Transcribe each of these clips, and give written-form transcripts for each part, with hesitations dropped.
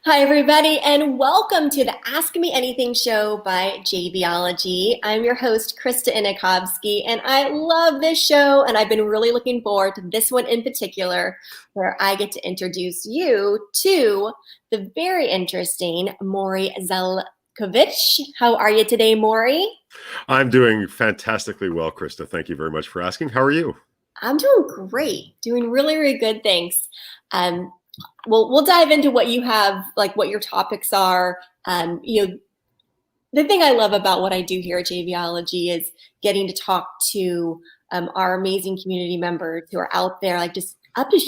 Hi, everybody, and welcome to the Ask Me Anything show by JVology. I'm your host, Krista Inikovsky, and I love this show, and I've been really looking forward to this one in particular, where I get to introduce you to the very interesting Morry Zelcovitch. How are you today, Morry? I'm doing fantastically well, Krista. Thank you very much for asking. How are you? I'm doing great, doing really, really good, thanks. We'll dive into what you have, like what your topics are. The thing I love about what I do here at JVology is getting to talk to our amazing community members who are out there, like just up to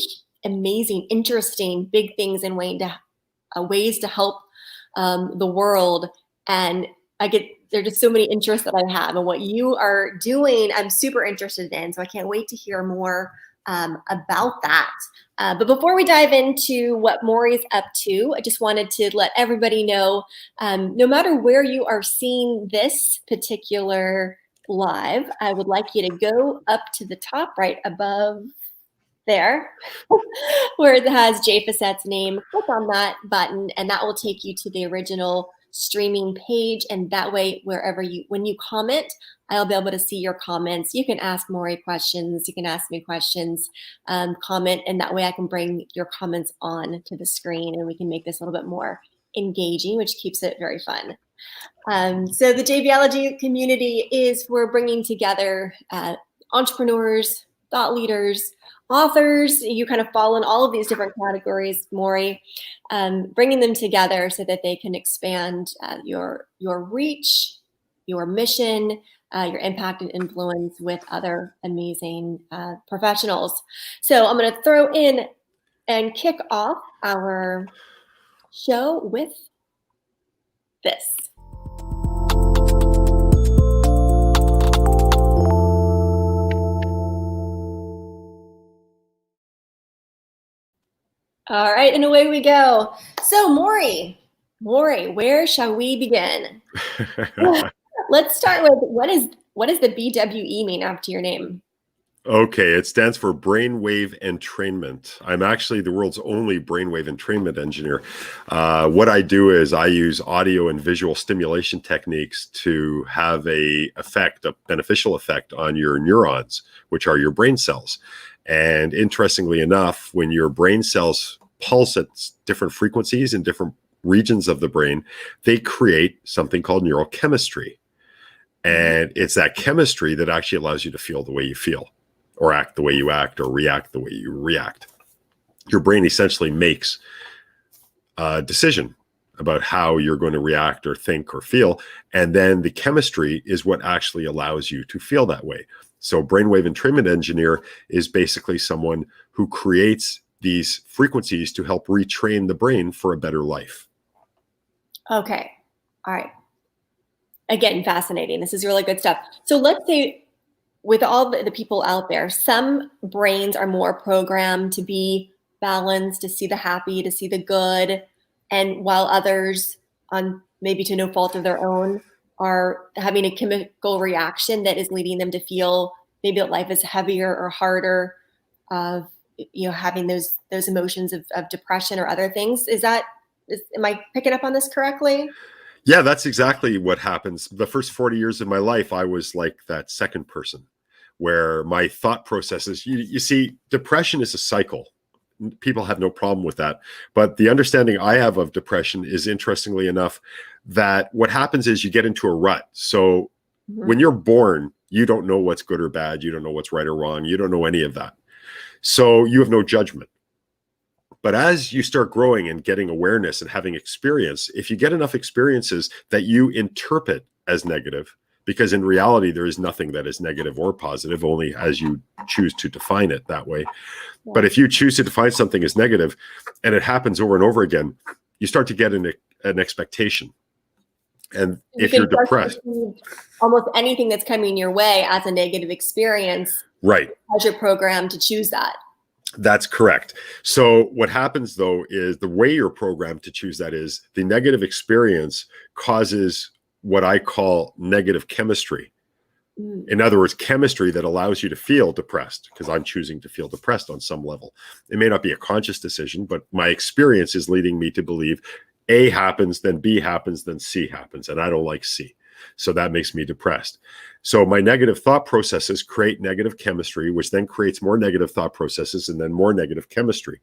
amazing, interesting, big things and ways to help the world. And there are just so many interests that I have, and what you are doing, I'm super interested in. So I can't wait to hear more about that. But before we dive into what Morry's up to, I just wanted to let everybody know, no matter where you are seeing this particular live, I would like you to go up to the top right above there where it has Jay Facette's name. Click on that button and that will take you to the original streaming page, and that way when you comment, I'll be able to see your comments. You can ask Morry questions, you can ask me questions, comment, and that way I can bring your comments on to the screen and we can make this a little bit more engaging, which keeps it very fun. So the JVology community we're bringing together entrepreneurs, thought leaders, authors. You kind of fall in all of these different categories, Morry, bringing them together so that they can expand your reach, your mission, your impact and influence with other amazing professionals. So I'm going to throw in and kick off our show with this. All right, and away we go. So, Morry, where shall we begin? Let's start with what does the BWE mean after your name? Okay, it stands for Brainwave Entrainment. I'm actually the world's only brainwave entrainment engineer. What I do is I use audio and visual stimulation techniques to have a beneficial effect on your neurons, which are your brain cells. And interestingly enough, when your brain cells pulse at different frequencies in different regions of the brain, they create something called neurochemistry. And it's that chemistry that actually allows you to feel the way you feel, or act the way you act, or react the way you react. Your brain essentially makes a decision about how you're going to react or think or feel. And then the chemistry is what actually allows you to feel that way. So brainwave entrainment engineer is basically someone who creates these frequencies to help retrain the brain for a better life. Okay. All right. Again, fascinating. This is really good stuff. So let's say with all the people out there, some brains are more programmed to be balanced, to see the happy, to see the good. And while others, on maybe to no fault of their own, are having a chemical reaction that is leading them to feel maybe that life is heavier or harder, having those emotions of depression or other things. Am I picking up on this correctly? Yeah, that's exactly what happens. The first 40 years of my life, I was like that second person, where my thought processes, you see, depression is a cycle. People have no problem with that. But the understanding I have of depression is, interestingly enough, that what happens is you get into a rut. So when you're born, you don't know what's good or bad. You don't know what's right or wrong. You don't know any of that. So you have no judgment. But as you start growing and getting awareness and having experience, if you get enough experiences that you interpret as negative, because in reality, there is nothing that is negative or positive, only as you choose to define it that way. Yeah. But if you choose to define something as negative and it happens over and over again, you start to get an expectation. And if you're depressed, almost anything that's coming your way as a negative experience, right, as you're programmed to choose that. That's correct. So what happens, though, is the way you're programmed to choose that is the negative experience causes what I call negative chemistry. In other words, chemistry that allows you to feel depressed, because I'm choosing to feel depressed on some level. It may not be a conscious decision, but my experience is leading me to believe A happens, then B happens, then C happens. And I don't like C. So that makes me depressed. So my negative thought processes create negative chemistry, which then creates more negative thought processes and then more negative chemistry.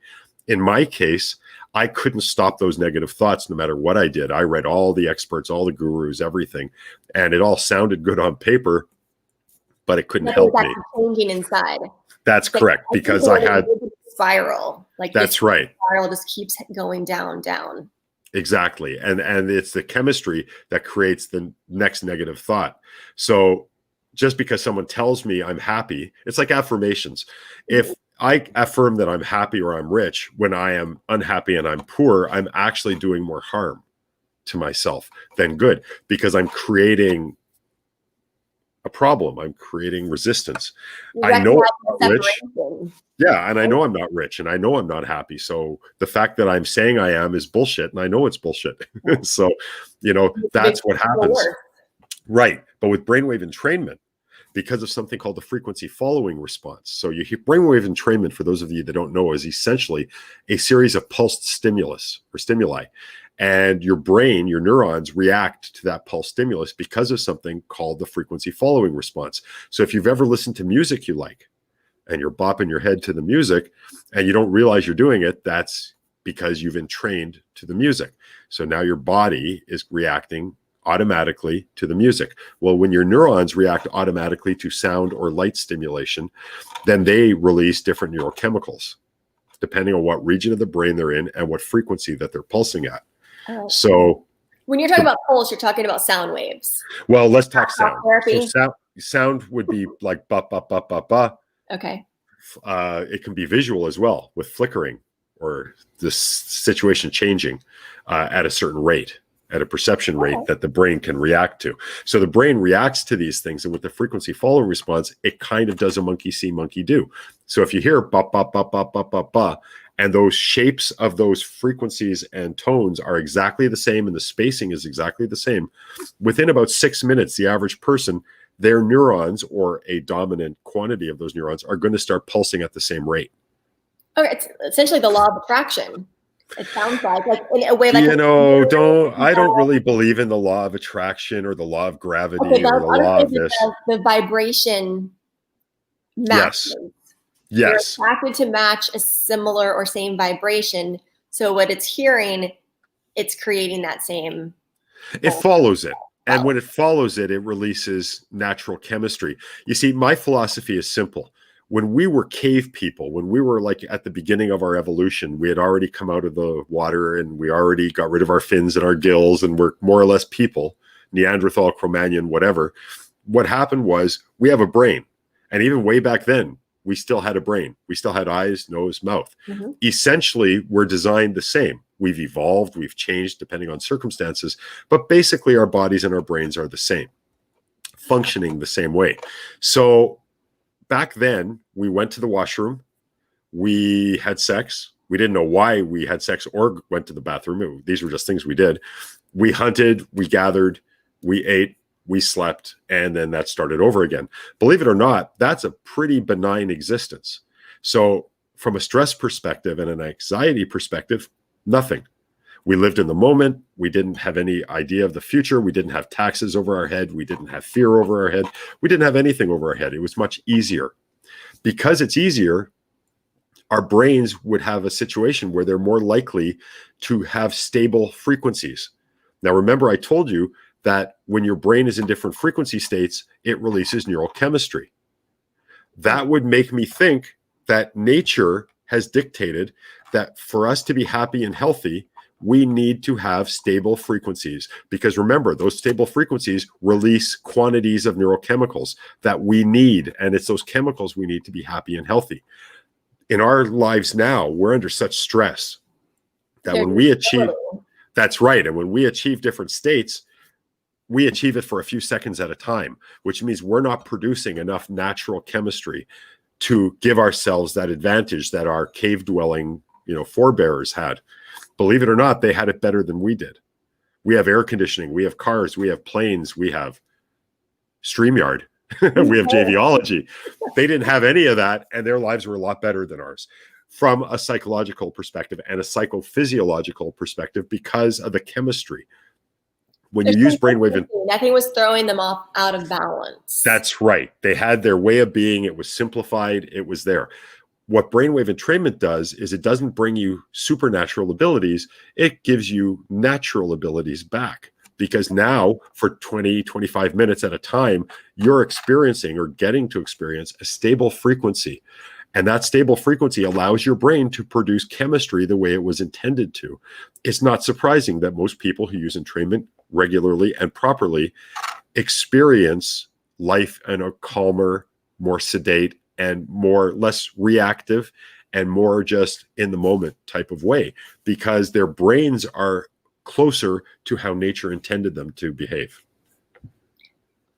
In my case, I couldn't stop those negative thoughts no matter what I did. I read all the experts, all the gurus, everything, and it all sounded good on paper, but it couldn't help me. Changing inside. That's correct, because I had spiral. Like that's right. Spiral just keeps going down, down. Exactly. And it's the chemistry that creates the next negative thought. So just because someone tells me I'm happy, it's like affirmations. If I affirm that I'm happy or I'm rich when I am unhappy and I'm poor, I'm actually doing more harm to myself than good, because I'm creating a problem. I'm creating resistance. I know I'm rich. Yeah, and I know I'm not rich, and I know I'm not happy. So the fact that I'm saying I am is bullshit, and I know it's bullshit. So, that's what happens. Right. But with brainwave entrainment, because of something called the frequency following response. So you hear brainwave entrainment, for those of you that don't know, is essentially a series of pulsed stimulus or stimuli. And your brain, your neurons react to that pulse stimulus because of something called the frequency following response. So if you've ever listened to music you like, and you're bopping your head to the music and you don't realize you're doing it, that's because you've entrained to the music. So now your body is reacting automatically to the music. Well, when your neurons react automatically to sound or light stimulation, then they release different neurochemicals, depending on what region of the brain they're in and what frequency that they're pulsing at. So when you're talking about pulse, you're talking about sound waves. Well, let's talk sound. So sound would be like ba, ba, ba, ba, ba. Okay. It can be visual as well, with flickering or this situation changing at a certain rate, at a perception rate that the brain can react to. So the brain reacts to these things, and with the frequency following response, it kind of does a monkey see, monkey do. So if you hear ba, ba, ba, ba, ba, ba, ba, and those shapes of those frequencies and tones are exactly the same, and the spacing is exactly the same, within about 6 minutes, the average person, their neurons, or a dominant quantity of those neurons, are going to start pulsing at the same rate. Okay, it's essentially the law of attraction. It sounds like in a way, like I don't really believe in the law of attraction or the law of gravity or the law of this. The vibration matches. Yes. You're attracted to match a similar or same vibration. So what it's hearing, it's creating that same. It follows it. And when it follows it, it releases natural chemistry. You see, my philosophy is simple. When we were cave people, when we were like at the beginning of our evolution, we had already come out of the water and we already got rid of our fins and our gills and we're more or less people, Neanderthal, Cro-Magnon, whatever. What happened was we have a brain. And even way back then, we still had a brain. We still had eyes, nose, mouth. Mm-hmm. Essentially, we're designed the same. We've evolved, we've changed depending on circumstances, but basically our bodies and our brains are the same, functioning the same way. So back then, we went to the washroom, we had sex. We didn't know why we had sex or went to the bathroom. These were just things we did. We hunted, we gathered, we ate, we slept, and then that started over again. Believe it or not, that's a pretty benign existence. So from a stress perspective and an anxiety perspective, nothing. We lived in the moment. We didn't have any idea of the future. We didn't have taxes over our head. We didn't have fear over our head. We didn't have anything over our head. It was much easier. Because it's easier, our brains would have a situation where they're more likely to have stable frequencies. Now, remember, I told you that when your brain is in different frequency states, it releases neural chemistry. That would make me think that nature has dictated that for us to be happy and healthy, we need to have stable frequencies. Because remember, those stable frequencies release quantities of neurochemicals that we need. And it's those chemicals we need to be happy and healthy. In our lives now, we're under such stress that when we achieve, that's right. And when we achieve different states, we achieve it for a few seconds at a time, which means we're not producing enough natural chemistry to give ourselves that advantage that our cave-dwelling, forebears had. Believe it or not, they had it better than we did. We have air conditioning, we have cars, we have planes, we have StreamYard, we have JVology. They didn't have any of that, and their lives were a lot better than ours. from a psychological perspective and a psychophysiological perspective because of the chemistry. When you use brainwave, nothing was throwing them off out of balance. That's right. They had their way of being. It was simplified. It was there. What brainwave entrainment does is it doesn't bring you supernatural abilities. It gives you natural abilities back, because now for 20, 25 minutes at a time, you're experiencing or getting to experience a stable frequency. And that stable frequency allows your brain to produce chemistry the way it was intended to. It's not surprising that most people who use entrainment regularly and properly experience life in a calmer, more sedate, and less reactive and more just in the moment type of way, because their brains are closer to how nature intended them to behave.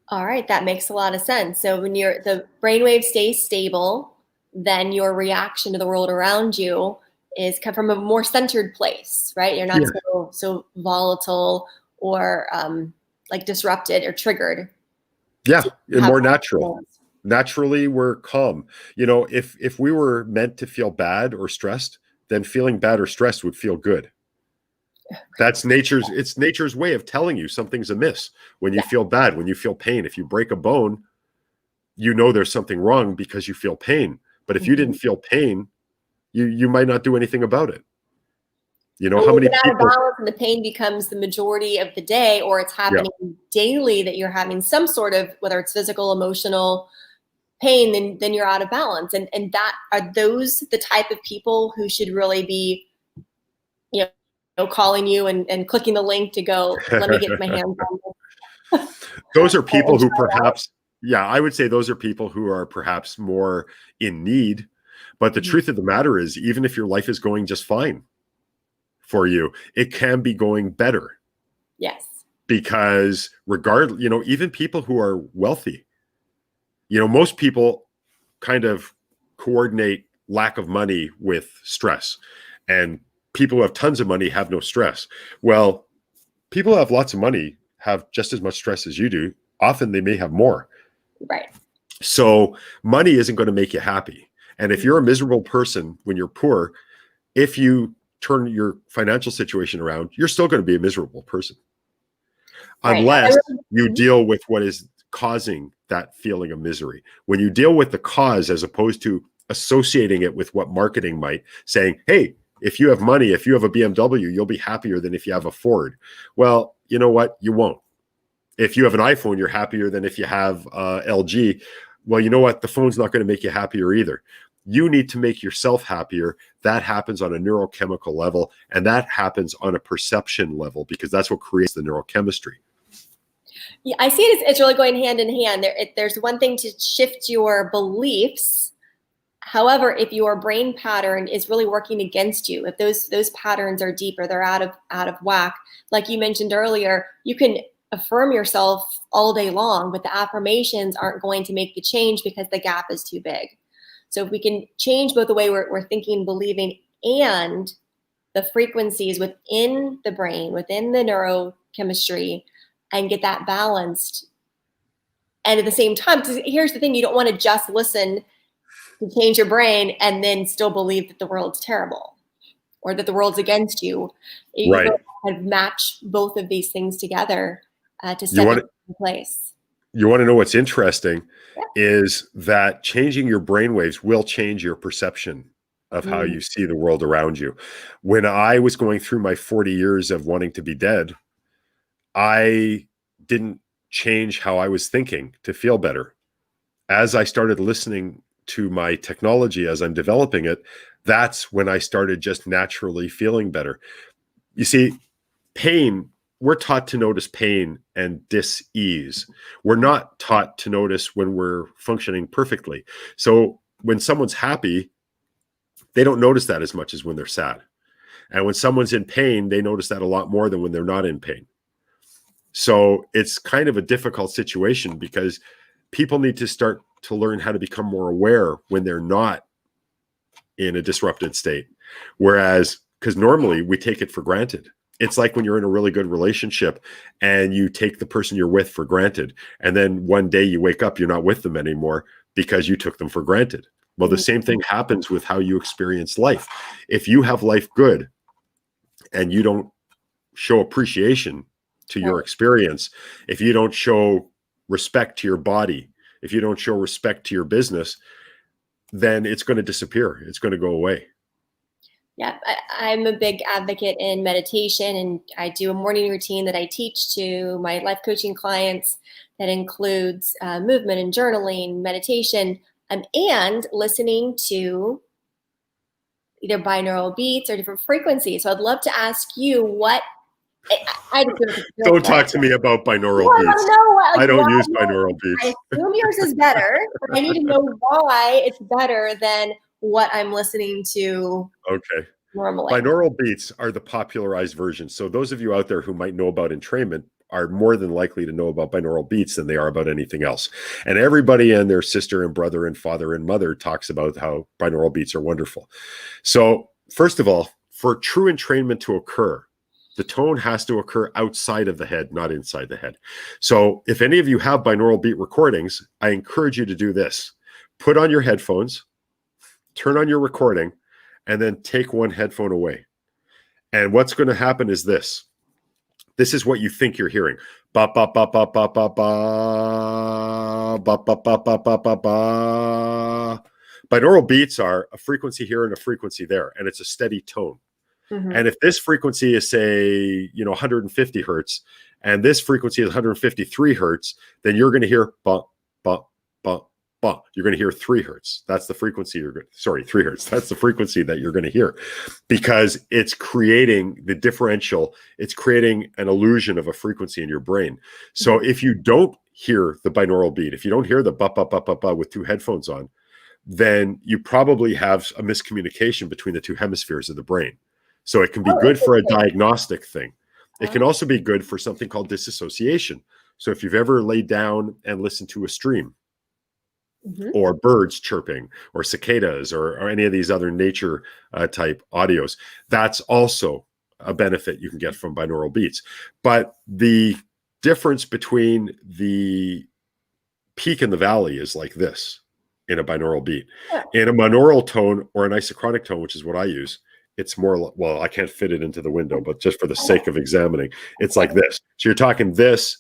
All right, that makes a lot of sense. So when the brainwave stays stable, then your reaction to the world around you is come from a more centered place, right? You're not so volatile or like disrupted or triggered. Yeah, and more natural. Naturally, we're calm. You know, if we were meant to feel bad or stressed, then feeling bad or stressed would feel good. That's it's nature's way of telling you something's amiss. When you feel bad, when you feel pain, if you break a bone, you know there's something wrong because you feel pain. But if you didn't feel pain, you might not do anything about it. You know, how many people, out of balance and the pain becomes the majority of the day, or it's happening daily, that you're having some sort of, whether it's physical, emotional pain, then you're out of balance. And that are those the type of people who should really be, you know, calling you and clicking the link to go, let me get my hands on this. Those are people who perhaps, I would say those are people who are perhaps more in need. But the truth of the matter is, even if your life is going just fine for you, it can be going better. Yes. Because regardless, you know, even people who are wealthy, you know, most people kind of coordinate lack of money with stress, and people who have tons of money have no stress. Well, people who have lots of money have just as much stress as you do. Often they may have more. Right. So money isn't going to make you happy. And if you're a miserable person when you're poor, if you turn your financial situation around, you're still going to be a miserable person. Right. Unless you deal with what is causing that feeling of misery. When you deal with the cause, as opposed to associating it with what marketing might, saying, hey, if you have money, if you have a BMW, you'll be happier than if you have a Ford. Well, you know what? You won't. If you have an iPhone, you're happier than if you have LG. Well, you know what? The phone's not going to make you happier either. You need to make yourself happier. That happens on a neurochemical level, and that happens on a perception level, because that's what creates the neurochemistry. Yeah, I see it's really going hand in hand. There's one thing to shift your beliefs. However, if your brain pattern is really working against you, if those patterns are deeper, they're out of whack, like you mentioned earlier, you can affirm yourself all day long, but the affirmations aren't going to make the change because the gap is too big. So if we can change both the way we're thinking, believing, and the frequencies within the brain, within the neurochemistry, and get that balanced. And at the same time, here's the thing, you don't want to just listen to change your brain and then still believe that the world's terrible or that the world's against you. You right. Kind of match both of these things together to set it in place. You want to know what's interesting is that changing your brainwaves will change your perception of how you see the world around you. When I was going through my 40 years of wanting to be dead, I didn't change how I was thinking to feel better. As I started listening to my technology, as I'm developing it, that's when I started just naturally feeling better. You see, pain, we're taught to notice pain and dis-ease. We're not taught to notice when we're functioning perfectly. So when someone's happy, they don't notice that as much as when they're sad. And when someone's in pain, they notice that a lot more than when they're not in pain. So it's kind of a difficult situation, because people need to start to learn how to become more aware when they're not in a disrupted state. Whereas, because normally we take it for granted. It's like when you're in a really good relationship and you take the person you're with for granted. And then one day you wake up, you're not with them anymore because you took them for granted. Well, the same thing happens with how you experience life. If you have life good and you don't show appreciation to your experience, if you don't show respect to your body, if you don't show respect to your business, then it's going to disappear. It's going to go away. Yeah, I'm a big advocate in meditation, and I do a morning routine that I teach to my life coaching clients that includes movement and journaling, meditation, and listening to either binaural beats or different frequencies. So I'd love to ask you what I don't talk to me about binaural beats. I don't use binaural beats. I assume yours is better, but I need to know why it's better than what I'm listening to. Okay. Normally. Binaural beats are the popularized version. So those of you out there who might know about entrainment are more than likely to know about binaural beats than they are about anything else. And everybody and their sister and brother and father and mother talks about how binaural beats are wonderful. So first of all, for true entrainment to occur, the tone has to occur outside of the head, not inside the head. So if any of you have binaural beat recordings, I encourage you to do this. Put on your headphones, turn on your recording, and then take one headphone away. And what's going to happen is this. This is what you think you're hearing. Ba ba ba ba ba ba ba ba ba ba ba ba ba ba. Binaural beats are a frequency here and a frequency there, and it's a steady tone. And if this frequency is, say, 150 hertz, and this frequency is 153 hertz, then you're going to hear ba ba ba ba. You're going to hear 3 hertz. That's the frequency 3 hertz. That's the frequency that you're going to hear, because it's creating the differential. It's creating an illusion of a frequency in your brain. So if you don't hear the binaural beat, if you don't hear the ba ba ba ba ba with 2 headphones on, then you probably have a miscommunication between the 2 hemispheres of the brain. So it can be good for a diagnostic thing. It can also be good for something called disassociation. So if you've ever laid down and listened to a stream, or birds chirping, or cicadas, or any of these other nature type audios, that's also a benefit you can get from binaural beats. But the difference between the peak and the valley is like this in a binaural beat. In a monaural tone or an isochronic tone, which is what I use, it's more, well, I can't fit it into the window, but just for the sake of examining, it's like this. So you're talking this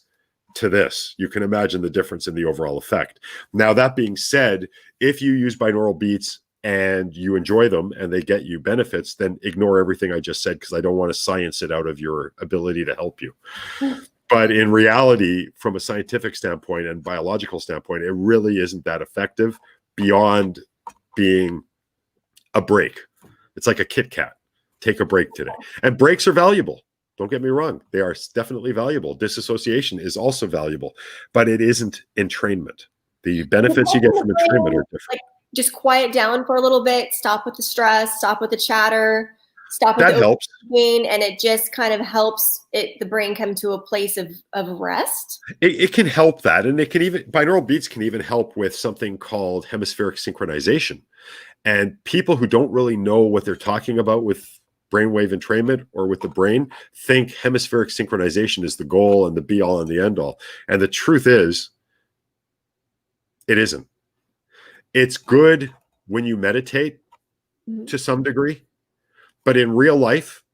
to this. You can imagine the difference in the overall effect. Now, that being said, if you use binaural beats and you enjoy them and they get you benefits, then ignore everything I just said, because I don't want to science it out of your ability to help you. But in reality, from a scientific standpoint and biological standpoint, it really isn't that effective beyond being a break. It's like a Kit Kat. Take a break today. And breaks are valuable. Don't get me wrong. They are definitely valuable. Disassociation is also valuable, but it isn't entrainment. The benefits you get from entrainment are different. Like, just quiet down for a little bit, stop with the stress, stop with the chatter, stop with that helps. And it just kind of helps the brain come to a place of rest. It can help that. And it can even, binaural beats can even help with something called hemispheric synchronization. And people who don't really know what they're talking about with brainwave entrainment or with the brain think hemispheric synchronization is the goal and the be all and the end all. And the truth is, it isn't. It's good when you meditate to some degree, but in real life,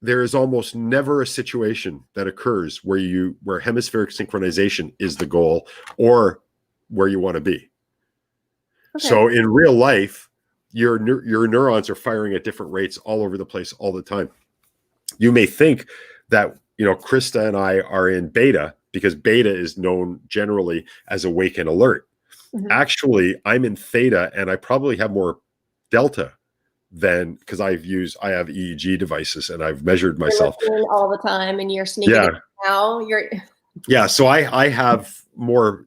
there is almost never a situation that occurs where hemispheric synchronization is the goal or where you want to be. Okay. So in real life, your neurons are firing at different rates all over the place all the time. You may think that, Krista and I are in beta because beta is known generally as awake and alert. Actually, I'm in theta, and I probably have more delta than, because I have EEG devices and I've measured myself all the time, and you're sneaking in now. So I have more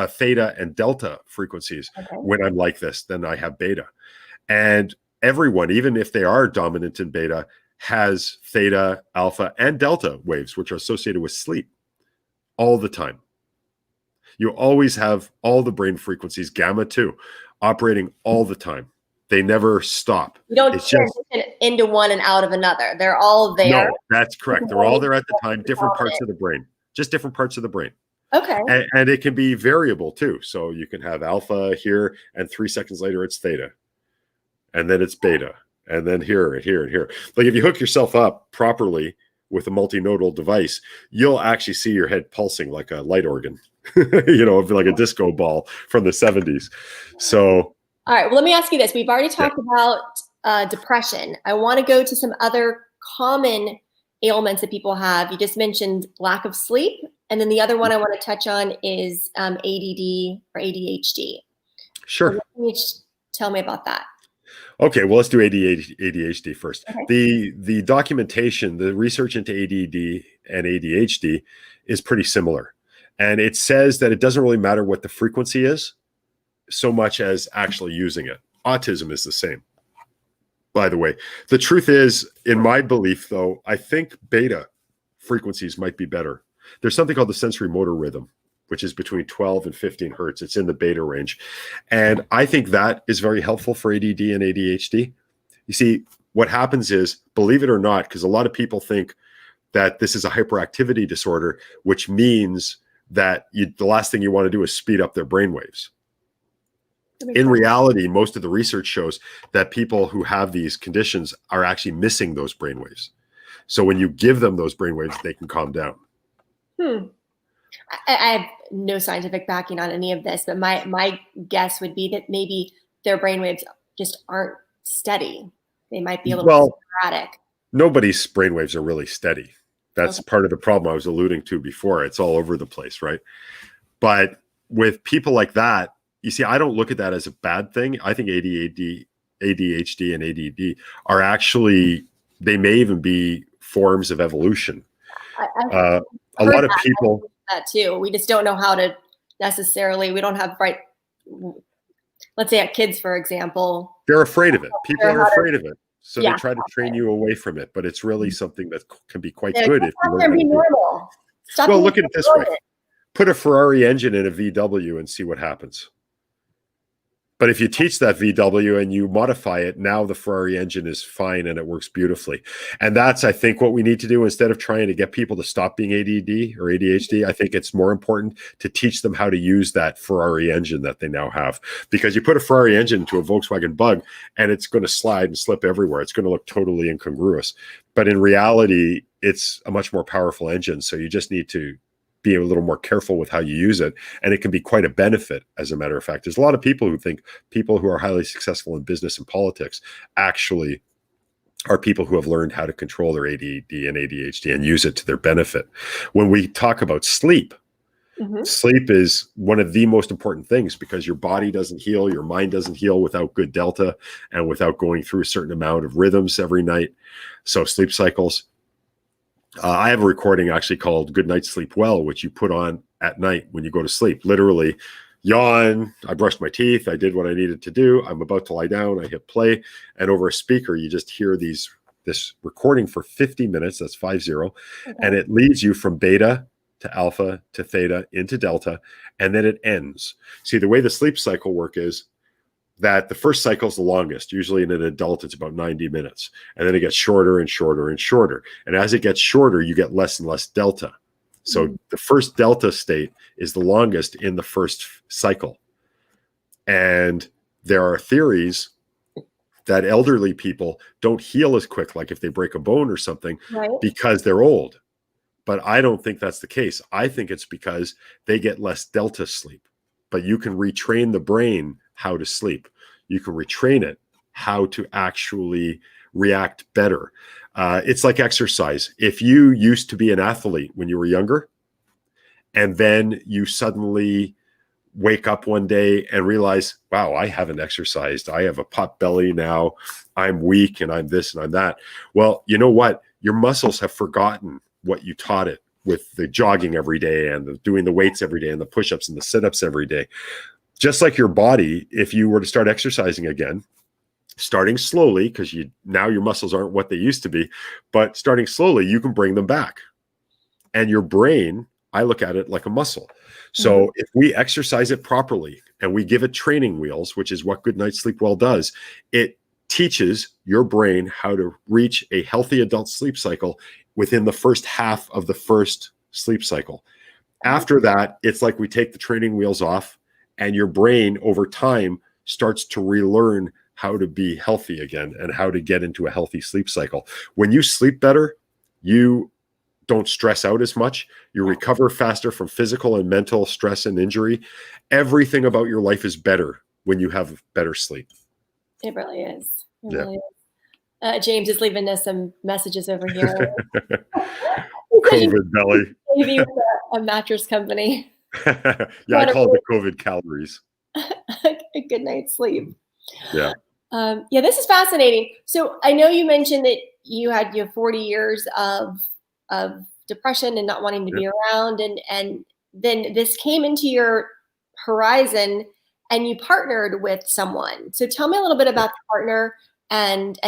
theta and delta frequencies when I'm like this than I have beta. And everyone, even if they are dominant in beta, has theta, alpha, and delta waves, which are associated with sleep all the time. You always have all the brain frequencies, gamma too, operating all the time. They never stop. You don't transition into one and out of another. They're all there. No, that's correct. They're all there at the time, different parts of the brain, just different parts of the brain. Okay. And it can be variable too. So you can have alpha here, and 3 seconds later it's theta, and then it's beta, and then here and here and here. Like if you hook yourself up properly with a multinodal device, you'll actually see your head pulsing like a light organ, like a disco ball from the 70s. So, all right. Well, let me ask you this. We've already talked about depression. I want to go to some other common ailments that people have. You just mentioned lack of sleep. And then the other one I want to touch on is ADD or ADHD. Sure. So can you tell me about that? Okay, well, let's do ADHD first. Okay. The documentation, the research into ADD and ADHD is pretty similar. And it says that it doesn't really matter what the frequency is so much as actually using it. Autism is the same, by the way. The truth is, in my belief, though, I think beta frequencies might be better. There's something called the sensory motor rhythm, which is between 12 and 15 hertz. It's in the beta range. And I think that is very helpful for ADD and ADHD. You see, what happens is, believe it or not, because a lot of people think that this is a hyperactivity disorder, which means that the last thing you want to do is speed up their brainwaves. In reality, most of the research shows that people who have these conditions are actually missing those brainwaves. So when you give them those brainwaves, they can calm down. I have no scientific backing on any of this, but my guess would be that maybe their brainwaves just aren't steady. They might be a little sporadic. Nobody's brainwaves are really steady. That's part of the problem I was alluding to before. It's all over the place, right? But with people like that, you see, I don't look at that as a bad thing. I think ADHD and ADD are actually, they may even be forms of evolution. A lot of people that too. We just don't know how to necessarily, we don't have let's say at kids, for example. They're afraid of it. People are afraid of it. So they try to train you away from it, but it's really something that can be quite good if you learn how to do it. Well, look at it this way. Put a Ferrari engine in a VW and see what happens. But if you teach that VW and you modify it, now the Ferrari engine is fine and it works beautifully. And that's, I think, what we need to do instead of trying to get people to stop being ADD or ADHD. I think it's more important to teach them how to use that Ferrari engine that they now have. Because you put a Ferrari engine into a Volkswagen Bug and it's going to slide and slip everywhere. It's going to look totally incongruous. But in reality, it's a much more powerful engine. So you just need to be a little more careful with how you use it. And it can be quite a benefit, as a matter of fact. There's a lot of people who think people who are highly successful in business and politics actually are people who have learned how to control their ADD and ADHD and use it to their benefit. When we talk about sleep, sleep is one of the most important things because your body doesn't heal, your mind doesn't heal without good delta and without going through a certain amount of rhythms every night. So sleep cycles. I have a recording actually called Good Night Sleep Well, which you put on at night when you go to sleep. Literally, yawn, I brushed my teeth, I did what I needed to do, I'm about to lie down, I hit play, and over a speaker, you just hear this recording for 50 minutes, that's 50, and it leads you from beta to alpha to theta into delta, and then it ends. See, the way the sleep cycle work is that the first cycle is the longest. Usually in an adult, it's about 90 minutes. And then it gets shorter and shorter and shorter. And as it gets shorter, you get less and less delta. So the first delta state is the longest in the first cycle. And there are theories that elderly people don't heal as quick, like if they break a bone or something, because they're old. But I don't think that's the case. I think it's because they get less delta sleep. But you can retrain the brain how to sleep. You can retrain it how to actually react better. It's like exercise. If you used to be an athlete when you were younger, and then you suddenly wake up one day and realize, wow, I haven't exercised. I have a pot belly now. I'm weak and I'm this and I'm that. Well, you know what? Your muscles have forgotten what you taught it with the jogging every day and doing the weights every day and the push-ups and the sit-ups every day. Just like your body, if you were to start exercising again, starting slowly, because now your muscles aren't what they used to be, but starting slowly, you can bring them back. And your brain, I look at it like a muscle. So if we exercise it properly and we give it training wheels, which is what Good Night Sleep Well does, it teaches your brain how to reach a healthy adult sleep cycle within the first half of the first sleep cycle. After that, it's like we take the training wheels off, and your brain over time starts to relearn how to be healthy again and how to get into a healthy sleep cycle. When you sleep better, you don't stress out as much. You recover faster from physical and mental stress and injury. Everything about your life is better when you have better sleep. It really is. It really is. James is leaving us some messages over here. COVID belly. Maybe with a mattress company. Yeah, I call it the COVID calories. A good night's sleep. Yeah. Yeah, this is fascinating. So I know you mentioned that you had 40 years of depression and not wanting to be around, and then this came into your horizon, and you partnered with someone. So tell me a little bit about the partner and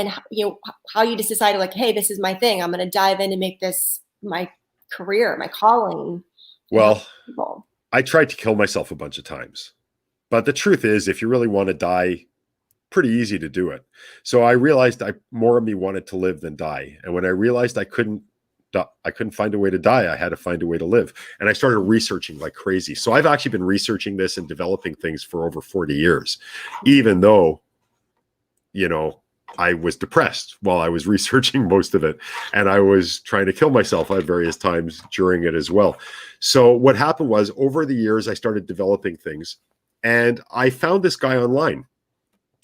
how you just decided, like, hey, this is my thing. I'm going to dive in and make this my career, my calling. Well, I tried to kill myself a bunch of times, but the truth is, if you really want to die, pretty easy to do it. So I realized more of me wanted to live than die. And when I realized I couldn't find a way to die, I had to find a way to live. And I started researching like crazy. So I've actually been researching this and developing things for over 40 years, even though, I was depressed while I was researching most of it. And I was trying to kill myself at various times during it as well. So what happened was, over the years, I started developing things, and I found this guy online.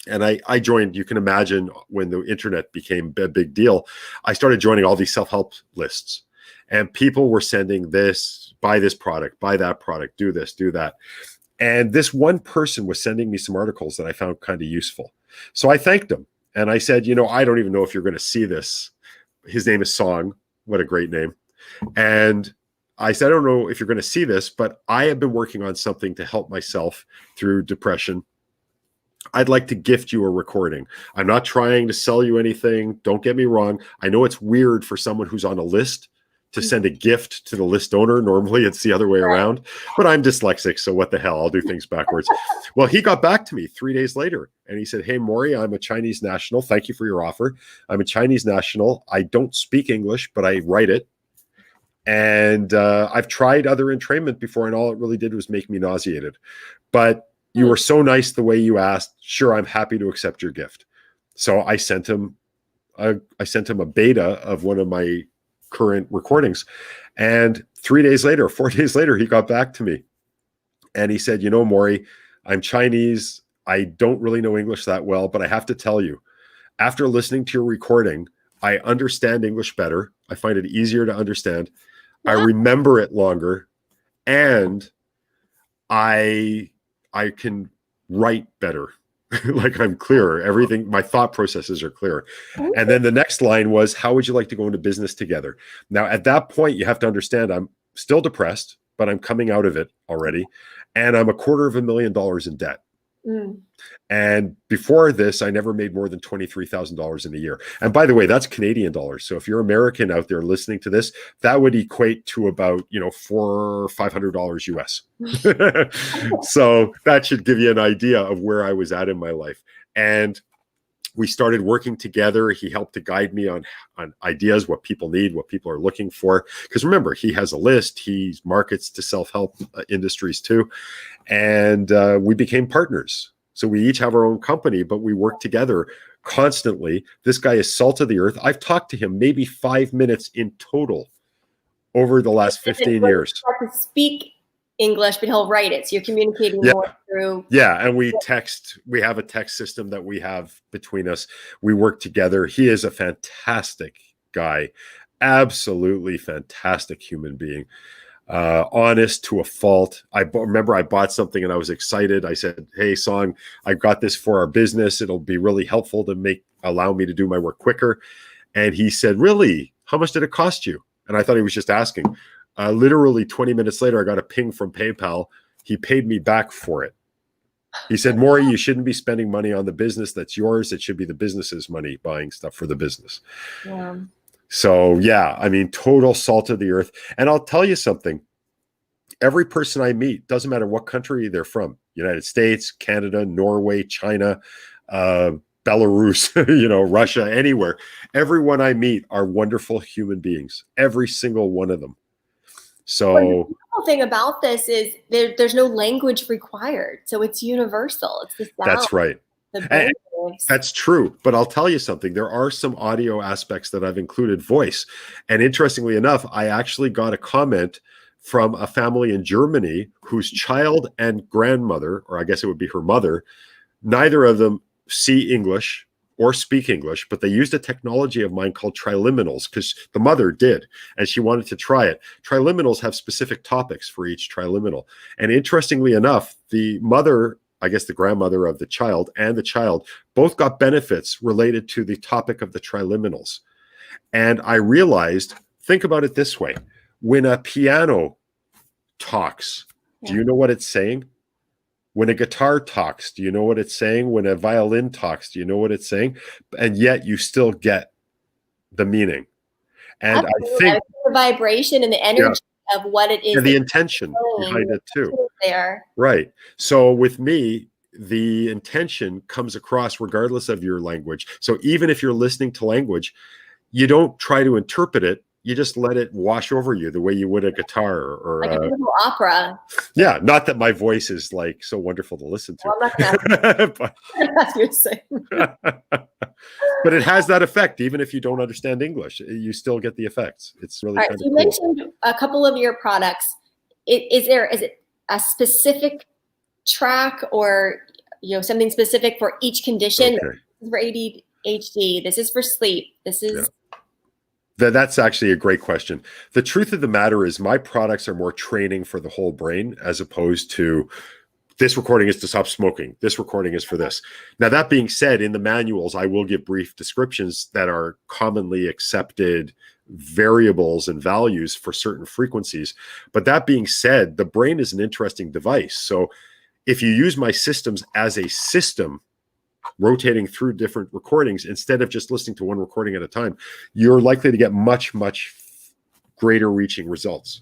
And I joined, you can imagine, when the internet became a big deal, I started joining all these self-help lists, and people were sending this, buy this product, buy that product, do this, do that. And this one person was sending me some articles that I found kind of useful. So I thanked him. And I said, I don't even know if you're going to see this. His name is Song. What a great name. And I said, I don't know if you're going to see this, but I have been working on something to help myself through depression. I'd like to gift you a recording. I'm not trying to sell you anything. Don't get me wrong. I know it's weird for someone who's on a list to send a gift to the list owner. Normally it's the other way around, but I'm dyslexic, so what the hell? I'll do things backwards. Well, he got back to me 3 days later, and he said, hey, Morry, I'm a Chinese national. Thank you for your offer. I'm a Chinese national. I don't speak English, but I write it. And I've tried other entrainment before, and all it really did was make me nauseated. But you were so nice the way you asked. Sure, I'm happy to accept your gift. So I sent him a beta of one of my current recordings. And 3 days later, 4 days later, he got back to me. And he said, Morry, I'm Chinese. I don't really know English that well, but I have to tell you, after listening to your recording, I understand English better. I find it easier to understand. I remember it longer. And I can write better. Like, I'm clearer. Everything, my thought processes are clearer. And then the next line was, how would you like to go into business together? Now, at that point, you have to understand, I'm still depressed, but I'm coming out of it already. And I'm $250,000 in debt. And before this, I never made more than $23,000 in a year. And by the way, that's Canadian dollars. So if you're American out there listening to this, that would equate to about, $400 or $500 US. So that should give you an idea of where I was at in my life. And we started working together. He helped to guide me on ideas, what people need, what people are looking for. Because remember, he has a list. He markets to self-help industries too. And we became partners. So we each have our own company, but we work together constantly. This guy is salt of the earth. I've talked to him maybe 5 minutes in total over the last 15 years. To speak English, but he'll write it. So you're communicating more through. Yeah. And we have a text system that we have between us. We work together. He is a fantastic guy. Absolutely fantastic human being. Honest to a fault. I remember I bought something and I was excited. I said, hey, Song, I got this for our business. It'll be really helpful to allow me to do my work quicker. And he said, really? How much did it cost you? And I thought he was just asking. Literally 20 minutes later, I got a ping from PayPal. He paid me back for it. He said, Morry, you shouldn't be spending money on the business that's yours. It should be the business's money buying stuff for the business. Yeah. So yeah, I mean, total salt of the earth. And I'll tell you something. Every person I meet, doesn't matter what country they're from, United States, Canada, Norway, China, Belarus, Russia, anywhere. Everyone I meet are wonderful human beings. Every single one of them. Well, the So beautiful thing about this is there's no language required. So it's universal. It's the sound, that's right. the brain And waves. that's true. But I'll tell you something. There are some audio aspects that I've included voice. And interestingly enough, I actually got a comment from a family in Germany whose child and grandmother, or I guess it would be her mother, neither of them see English or speak English, but they used a technology of mine called triliminals because the mother did, and she wanted to try it. Triliminals have specific topics for each triliminal. And interestingly enough, the mother, I guess the grandmother of the child and the child, both got benefits related to the topic of the triliminals. And I realized, think about it this way. When a piano talks, do you know what it's saying? When a guitar talks, do you know what it's saying? When a violin talks, do you know what it's saying? And yet you still get the meaning. And Absolutely. I think The vibration and the energy of what it is. and the intention behind it too. There. Right. So with me, the intention comes across regardless of your language. So even if you're listening to language, you don't try to interpret it. You just let it wash over you the way you would a guitar or Like a beautiful opera. Yeah, not that my voice is like so wonderful to listen to. Well, I'm not gonna but it has that effect. Even if you don't understand English, you still get the effects. It's really All right, kind so of you mentioned a couple of your products. Is it a specific track or something specific for each condition? Okay. This is for ADHD. This is for sleep. This is That's actually a great question. The truth of the matter is my products are more training for the whole brain as opposed to this recording is to stop smoking. This recording is for this. Now, that being said, in the manuals, I will give brief descriptions that are commonly accepted variables and values for certain frequencies. But that being said, the brain is an interesting device. So if you use my systems as a system, rotating through different recordings instead of just listening to one recording at a time, you're likely to get much, much greater reaching results.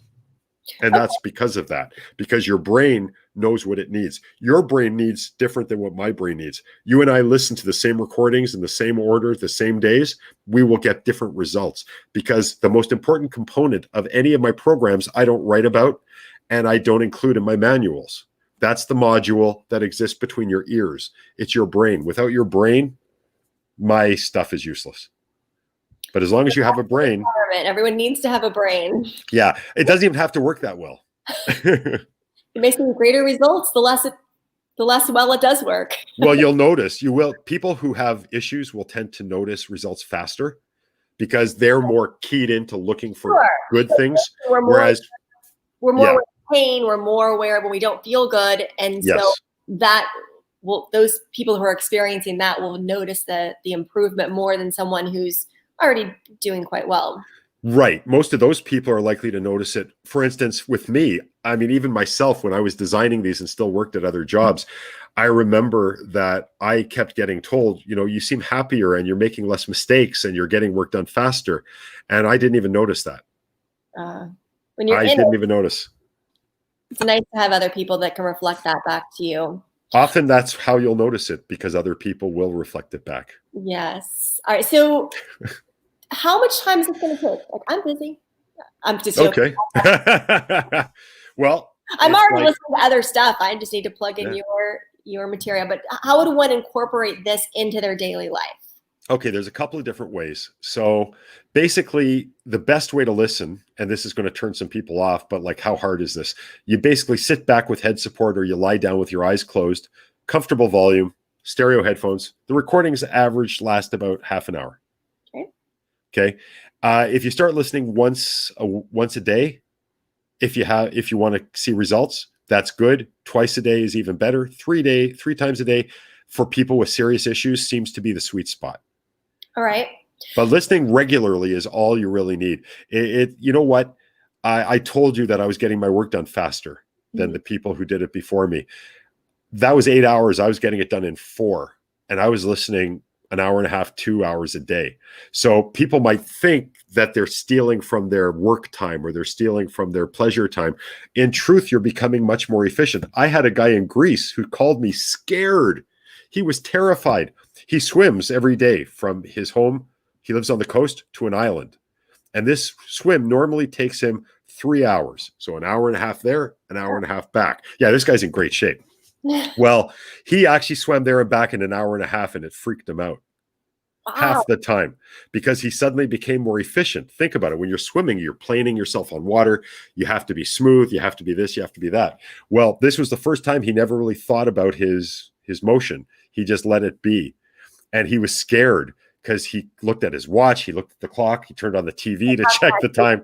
And that's because of that, because your brain knows what it needs. Your brain needs different than what my brain needs. You and I listen to the same recordings in the same order, the same days, we will get different results because the most important component of any of my programs I don't write about and I don't include in my manuals. That's the module that exists between your ears. It's your brain. Without your brain, my stuff is useless. But as long as you have a brain. Everyone needs to have a brain. Yeah, it doesn't even have to work that well. It makes greater results the less well it does work. Well, you'll notice, people who have issues will tend to notice results faster because they're more keyed into looking for good things. Whereas we're more aware of pain, we're more aware of when we don't feel good. And so those people who are experiencing that will notice the improvement more than someone who's already doing quite well. Right. Most of those people are likely to notice it. For instance, with me, I mean, even myself, when I was designing these and still worked at other jobs, I remember that I kept getting told, you seem happier and you're making less mistakes and you're getting work done faster. And I didn't even notice that. When you're I didn't even notice. It's nice to have other people that can reflect that back to you. Often that's how you'll notice it because other people will reflect it back. Yes. All right. So how much time is it going to take? Like, I'm busy. I'm just okay. Well, I'm already listening to other stuff. I just need to plug in your material. But how would one incorporate this into their daily life? Okay, there's a couple of different ways. So basically, the best way to listen, and this is going to turn some people off, but like, how hard is this? You basically sit back with head support or you lie down with your eyes closed, comfortable volume, stereo headphones. The recordings average last about half an hour. Okay. If you start listening once a day, if you want to see results, that's good. Twice a day is even better. 3 times a day for people with serious issues seems to be the sweet spot. All right. But listening regularly is all you really need. You know what? I told you that I was getting my work done faster than the people who did it before me. That was 8 hours. I was getting it done in 4, and I was listening an hour and a half, 2 hours a day. So people might think that they're stealing from their work time or they're stealing from their pleasure time. In truth, you're becoming much more efficient. I had a guy in Greece who called me scared. He was terrified. He swims every day from his home. He lives on the coast to an island. And this swim normally takes him 3 hours. So an hour and a half there, an hour and a half back. Yeah, this guy's in great shape. Well, he actually swam there and back in an hour and a half, and it freaked him out. Wow. Half the time, because he suddenly became more efficient. Think about it. When you're swimming, you're planing yourself on water. You have to be smooth. You have to be this. You have to be that. Well, this was the first time he never really thought about his motion. He just let it be. And he was scared because he looked at his watch. He looked at the clock. He turned on the TV to check the time.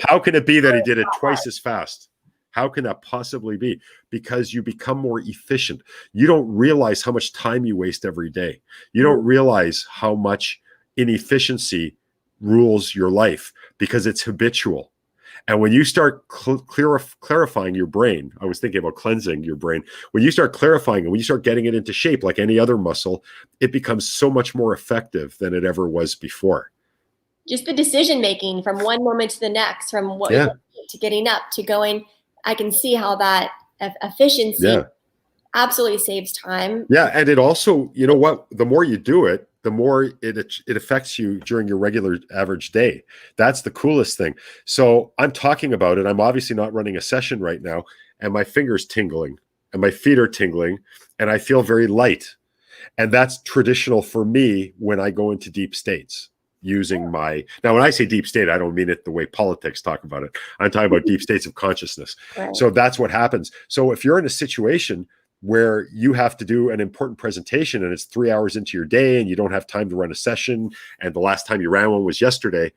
How can it be that he did it twice as fast? How can that possibly be? Because you become more efficient. You don't realize how much time you waste every day. You don't realize how much inefficiency rules your life because it's habitual. And when you start clarifying your brain, I was thinking about cleansing your brain. When you start clarifying it, when you start getting it into shape like any other muscle, it becomes so much more effective than it ever was before. Just the decision making from one moment to the next, from what to getting up to going. I can see how that efficiency absolutely saves time. Yeah. And it also, you know what, the more you do it, the more it affects you during your regular average day. That's the coolest thing. So I'm talking about it. I'm obviously not running a session right now, and my fingers tingling and my feet are tingling and I feel very light. And that's traditional for me when I go into deep states. Using my, now when I say deep state, I don't mean it the way politics talk about it. I'm talking about deep states of consciousness. Right. So that's what happens. So if you're in a situation where you have to do an important presentation and it's 3 hours into your day and you don't have time to run a session, and the last time you ran one was yesterday,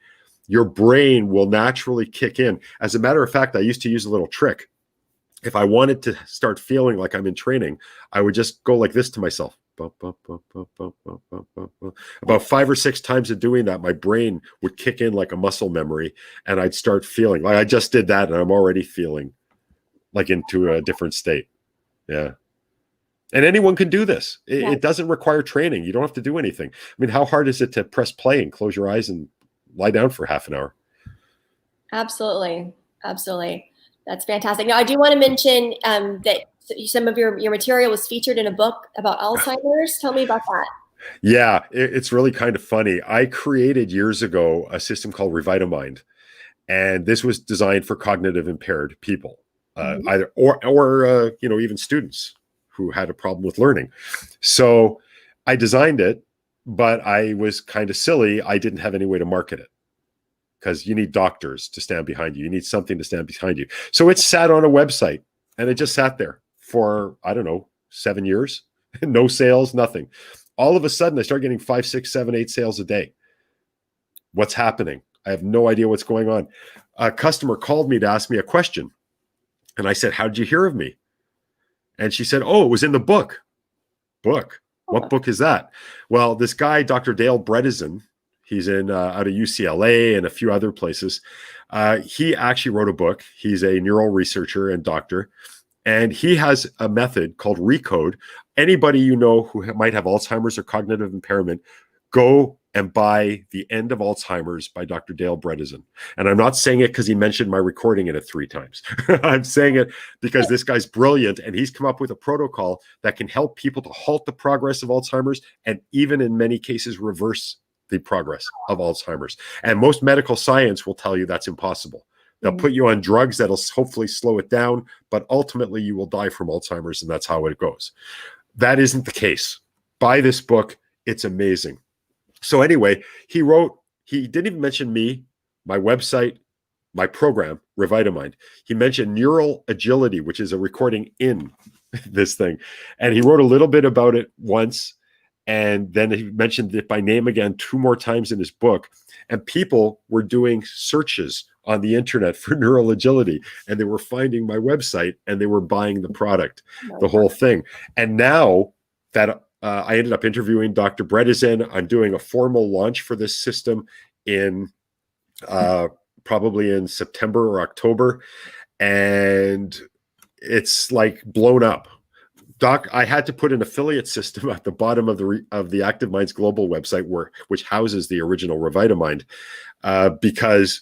your brain will naturally kick in. As a matter of fact, I used to use a little trick. If I wanted to start feeling like I'm in training, I would just go like this to myself. About 5 or 6 times of doing that, my brain would kick in like a muscle memory, and I'd start feeling like I just did that, and I'm already feeling like into a different state. Yeah. And anyone can do this. It doesn't require training. You don't have to do anything. I mean, how hard is it to press play and close your eyes and lie down for half an hour? Absolutely. Absolutely. That's fantastic. Now, I do want to mention that some of your material was featured in a book about Alzheimer's. Tell me about that. Yeah, it's really kind of funny. I created years ago a system called Revitamind, and this was designed for cognitive impaired people, either or even students who had a problem with learning. So I designed it, but I was kind of silly. I didn't have any way to market it, because you need doctors to stand behind you. You need something to stand behind you. So it sat on a website, and it just sat there for, I don't know, 7 years, no sales, nothing. All of a sudden, I start getting 5, 6, 7, 8 sales a day. What's happening? I have no idea what's going on. A customer called me to ask me a question. And I said, how did you hear of me? And she said, oh, it was in the book. Book? What book is that? Well, this guy, Dr. Dale Bredesen, he's in out of UCLA and a few other places. He actually wrote a book. He's a neural researcher and doctor. And he has a method called Recode. Anybody you know who might have Alzheimer's or cognitive impairment, go and buy The End of Alzheimer's by Dr. Dale Bredesen. And I'm not saying it because he mentioned my recording in it 3 times. I'm saying it because this guy's brilliant, and he's come up with a protocol that can help people to halt the progress of Alzheimer's, and even in many cases reverse the progress of Alzheimer's. And most medical science will tell you that's impossible. They'll put you on drugs that'll hopefully slow it down, but ultimately you will die from Alzheimer's, and that's how it goes. That isn't the case. Buy this book. It's amazing. So anyway, he didn't even mention me, my website, my program, Revitamind. He mentioned neural agility, which is a recording in this thing. And he wrote a little bit about it once. And then he mentioned it by name again 2 more times in his book. And people were doing searches on the internet for neural agility, and they were finding my website, and they were buying the product, the whole thing. And now that I ended up interviewing Dr. Bredesen, I'm doing a formal launch for this system in probably in September or October. And it's like blown up. Doc, I had to put an affiliate system at the bottom of the Active Minds Global website, which houses the original Revitamind, because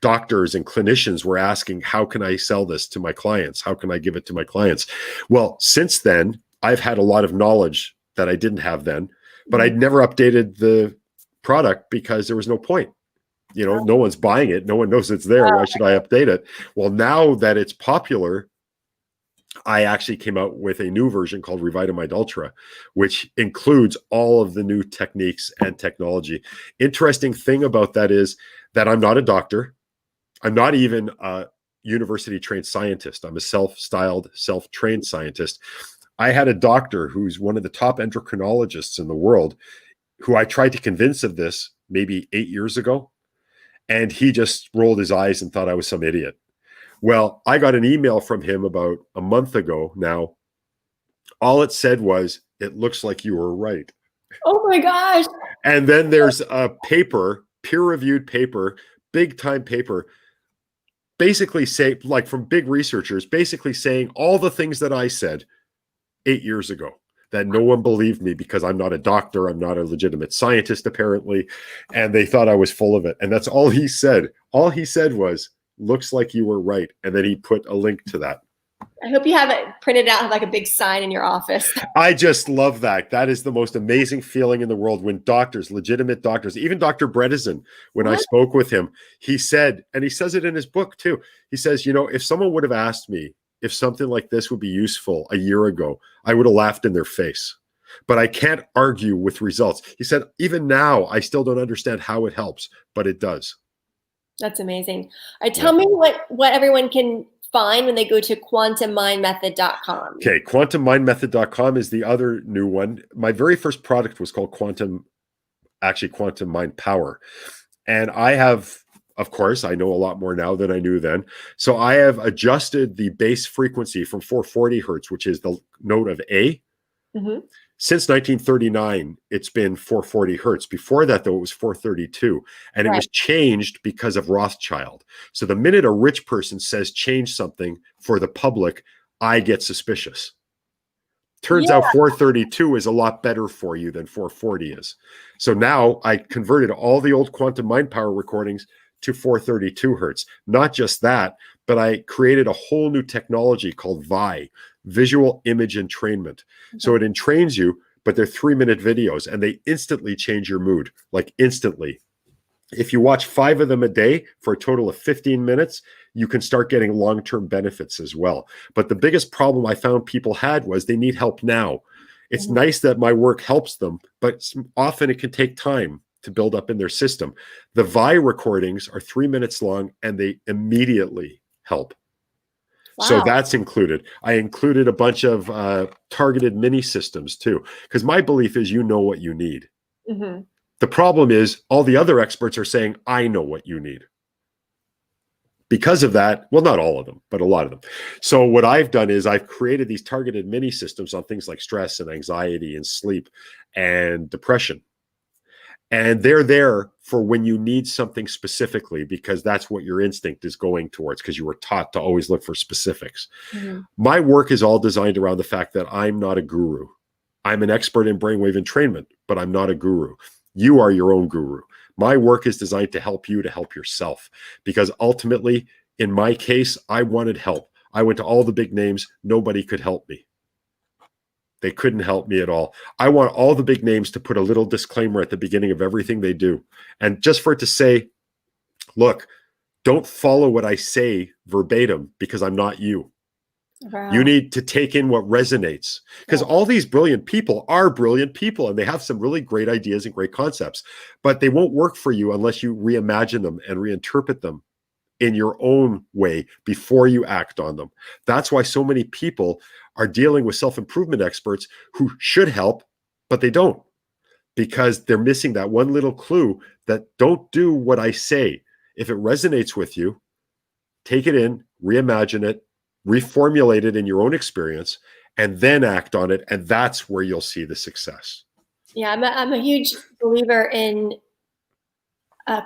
doctors and clinicians were asking, how can I sell this to my clients? How can I give it to my clients? Well, since then, I've had a lot of knowledge that I didn't have then, but I'd never updated the product because there was no point. You know, no one's buying it. No one knows it's there. Why should I update it? Well, now that it's popular, I actually came out with a new version called Revitamide Ultra, which includes all of the new techniques and technology. Interesting thing about that is that I'm not a doctor. I'm not even a university trained scientist. I'm a self-styled, self-trained scientist. I had a doctor who's one of the top endocrinologists in the world who I tried to convince of this maybe 8 years ago. And he just rolled his eyes and thought I was some idiot. Well, I got an email from him about a month ago now. All it said was, "It looks like you were right." Oh my gosh. And then there's a paper, peer-reviewed paper, big-time paper, basically say, like from big researchers, basically saying all the things that I said 8 years ago, that no one believed me because I'm not a doctor, I'm not a legitimate scientist, apparently, and they thought I was full of it. And that's all he said. All he said was, "Looks like you were right." And then he put a link to that. I hope you have it printed out, like a big sign in your office. I just love that. That is the most amazing feeling in the world when doctors, legitimate doctors, even Dr. Bredesen, when I spoke with him, he said, and he says it in his book too, he says, you know, if someone would have asked me if something like this would be useful a year ago, I would have laughed in their face. But I can't argue with results. He said, even now, I still don't understand how it helps, but it does. That's amazing. Tell me what everyone can find when they go to quantummindmethod.com. Okay, quantummindmethod.com is the other new one. My very first product was called Quantum Mind Power. And I have, of course, I know a lot more now than I knew then. So I have adjusted the base frequency from 440 hertz, which is the note of A. Mm-hmm. Since 1939, it's been 440 hertz. Before that, though, it was 432. And it was changed because of Rothschild. So the minute a rich person says change something for the public, I get suspicious. Turns out 432 is a lot better for you than 440 is. So now I converted all the old Quantum Mind Power recordings to 432 hertz. Not just that, but I created a whole new technology called VI, Visual Image Entrainment. Okay. So it entrains you, but they're 3-minute videos and they instantly change your mood, like instantly. If you watch 5 of them a day for a total of 15 minutes, you can start getting long-term benefits as well. But the biggest problem I found people had was they need help now. It's nice that my work helps them, but often it can take time to build up in their system. The VI recordings are 3 minutes long and they immediately help. Wow. So that's included. I included a bunch of targeted mini systems too, because my belief is you know what you need. Mm-hmm. The problem is all the other experts are saying, I know what you need. Because of that, well, not all of them, but a lot of them. So what I've done is I've created these targeted mini systems on things like stress and anxiety and sleep and depression. And they're there for when you need something specifically, because that's what your instinct is going towards, because you were taught to always look for specifics. Mm-hmm. My work is all designed around the fact that I'm not a guru. I'm an expert in brainwave entrainment, but I'm not a guru. You are your own guru. My work is designed to help you to help yourself, because ultimately, in my case, I wanted help. I went to all the big names. Nobody could help me. They couldn't help me at all. I want all the big names to put a little disclaimer at the beginning of everything they do. And just for it to say, look, don't follow what I say verbatim because I'm not you. Wow. You need to take in what resonates, because all these brilliant people are brilliant people and they have some really great ideas and great concepts, but they won't work for you unless you reimagine them and reinterpret them in your own way before you act on them. That's why so many people are dealing with self-improvement experts who should help, but they don't, because they're missing that one little clue that don't do what I say. If it resonates with you, take it in, reimagine it, reformulate it in your own experience, and then act on it. And that's where you'll see the success. Yeah, I'm a huge believer in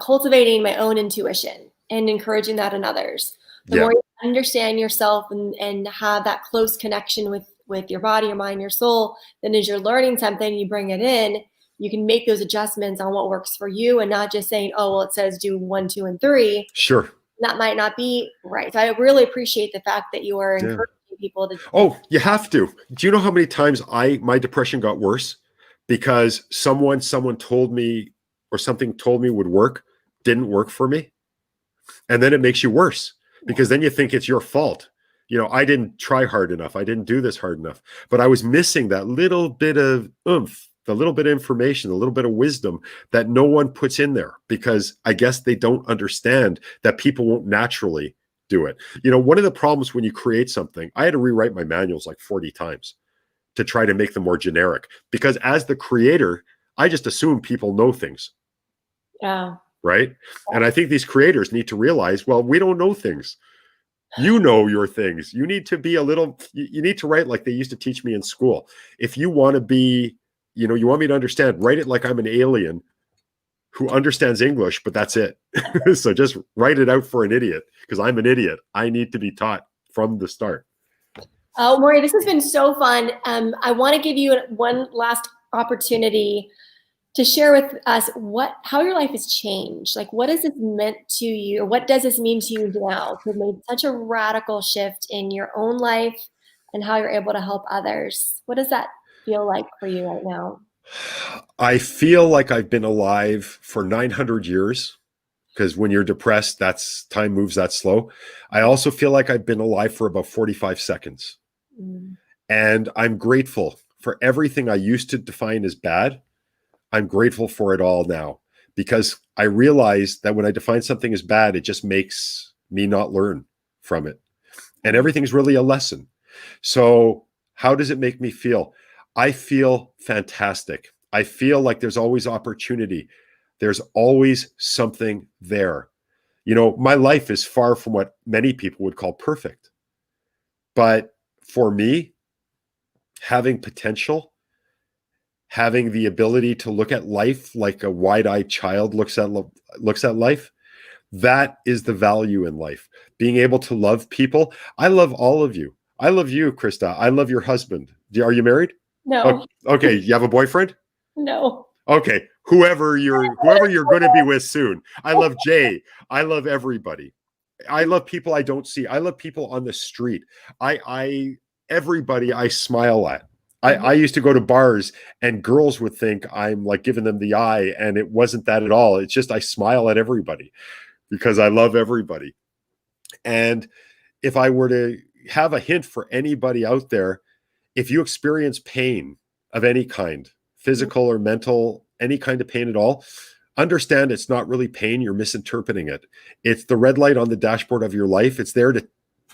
cultivating my own intuition and encouraging that in others. The more you understand yourself and have that close connection with your body, your mind, your soul, then as you're learning something, you bring it in, you can make those adjustments on what works for you and not just saying, oh, well, it says do 1, 2, and 3. Sure. That might not be right. So I really appreciate the fact that you are encouraging people to. Oh, you have to. Do you know how many times my depression got worse because someone told me or something told me would work, didn't work for me. And then it makes you worse because then you think it's your fault. I didn't try hard enough. I didn't do this hard enough, but I was missing that little bit of oomph, the little bit of information, a little bit of wisdom that no one puts in there because I guess they don't understand that people won't naturally do it. One of the problems when you create something, I had to rewrite my manuals like 40 times to try to make them more generic because as the creator, I just assume people know things. Yeah. Right. And I think these creators need to realize, well, we don't know things. You know your things. You need to be you need to write like they used to teach me in school. If you want to be, you want me to understand, write it like I'm an alien who understands English, but that's it. So just write it out for an idiot because I'm an idiot. I need to be taught from the start. Oh, Morry, this has been so fun. I want to give you one last opportunity to share with us how your life has changed. Like, what has this meant to you? Or what does this mean to you now to have made such a radical shift in your own life and how you're able to help others? What does that feel like for you right now? I feel like I've been alive for 900 years because when you're depressed, time moves that slow. I also feel like I've been alive for about 45 seconds. And I'm grateful for everything I used to define as bad. I'm grateful for it all now because I realize that when I define something as bad, it just makes me not learn from it. And everything's really a lesson. So how does it make me feel? I feel fantastic. I feel like there's always opportunity. There's always something there. My life is far from what many people would call perfect. But for me, having potential, having the ability to look at life like a wide-eyed child looks at life, that is the value in life. Being able to love people. I love all of you. I love you, Krista. I love your husband. Are you married? No. Okay. You have a boyfriend? No. Okay. Whoever you're going to be with soon. I love Jay. I love everybody. I love people I don't see. I love people on the street. Everybody I smile at. I used to go to bars and girls would think I'm like giving them the eye, and it wasn't that at all. It's just I smile at everybody because I love everybody. And if I were to have a hint for anybody out there, if you experience pain of any kind, physical or mental, any kind of pain at all, understand it's not really pain. You're misinterpreting it. It's the red light on the dashboard of your life. It's there to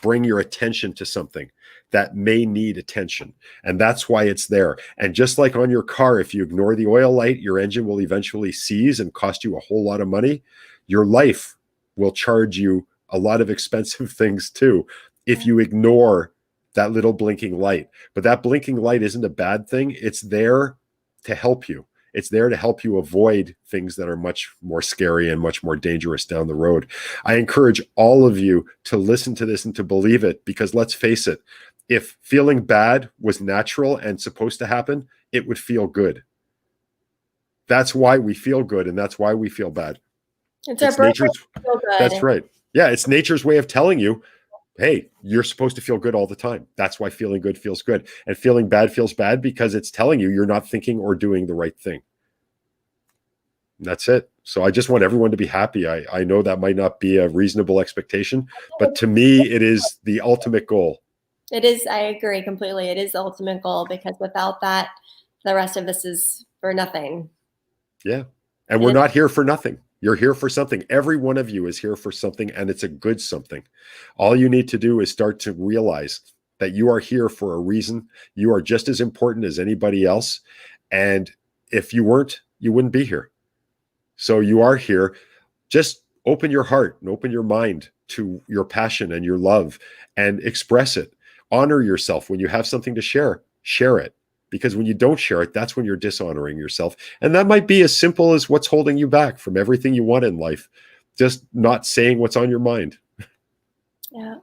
bring your attention to something that may need attention. And that's why it's there. And just like on your car, if you ignore the oil light, your engine will eventually seize and cost you a whole lot of money. Your life will charge you a lot of expensive things too if you ignore that little blinking light. But that blinking light isn't a bad thing. It's there to help you. It's there to help you avoid things that are much more scary and much more dangerous down the road. I encourage all of you to listen to this and to believe it, because let's face it, if feeling bad was natural and supposed to happen, it would feel good. That's why we feel good, and that's why we feel bad. It's our nature's. Feel good. That's right. Yeah, it's nature's way of telling you, hey, you're supposed to feel good all the time. That's why feeling good feels good. And feeling bad feels bad because it's telling you you're not thinking or doing the right thing. And that's it. So I just want everyone to be happy. I know that might not be a reasonable expectation, but to me, it is the ultimate goal. It is. I agree completely. It is the ultimate goal, because without that, the rest of this is for nothing. Yeah. And we're not here for nothing. You're here for something. Every one of you is here for something, and it's a good something. All you need to do is start to realize that you are here for a reason. You are just as important as anybody else. And if you weren't, you wouldn't be here. So you are here. Just open your heart and open your mind to your passion and your love and express it. Honor yourself. When you have something to share, share it. Because when you don't share it, that's when you're dishonoring yourself. And that might be as simple as what's holding you back from everything you want in life. Just not saying what's on your mind. Yeah.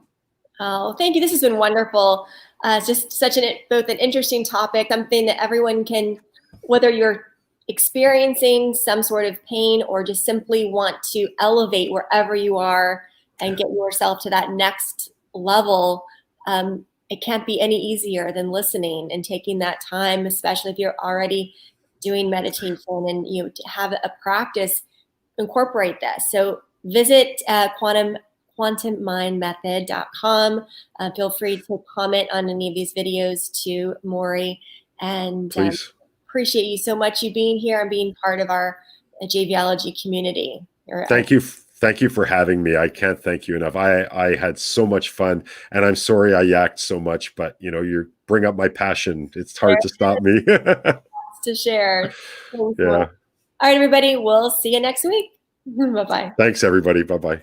Oh, thank you. This has been wonderful. Just such both an interesting topic, something that everyone can, whether you're experiencing some sort of pain or just simply want to elevate wherever you are and get yourself to that next level. It can't be any easier than listening and taking that time, especially if you're already doing meditation and you have a practice. incorporate this. So visit quantummindmethod.com. Feel free to comment on any of these videos to Morry, and Please. appreciate you so much, you being here and being part of our JVology community. Thank you. Thank you for having me. I can't thank you enough. I had so much fun, and I'm sorry I yacked so much, but you bring up my passion. It's hard to stop me. To share. Thanks, Yeah. All right, everybody. We'll see you next week. Bye-bye. Thanks, everybody. Bye-bye.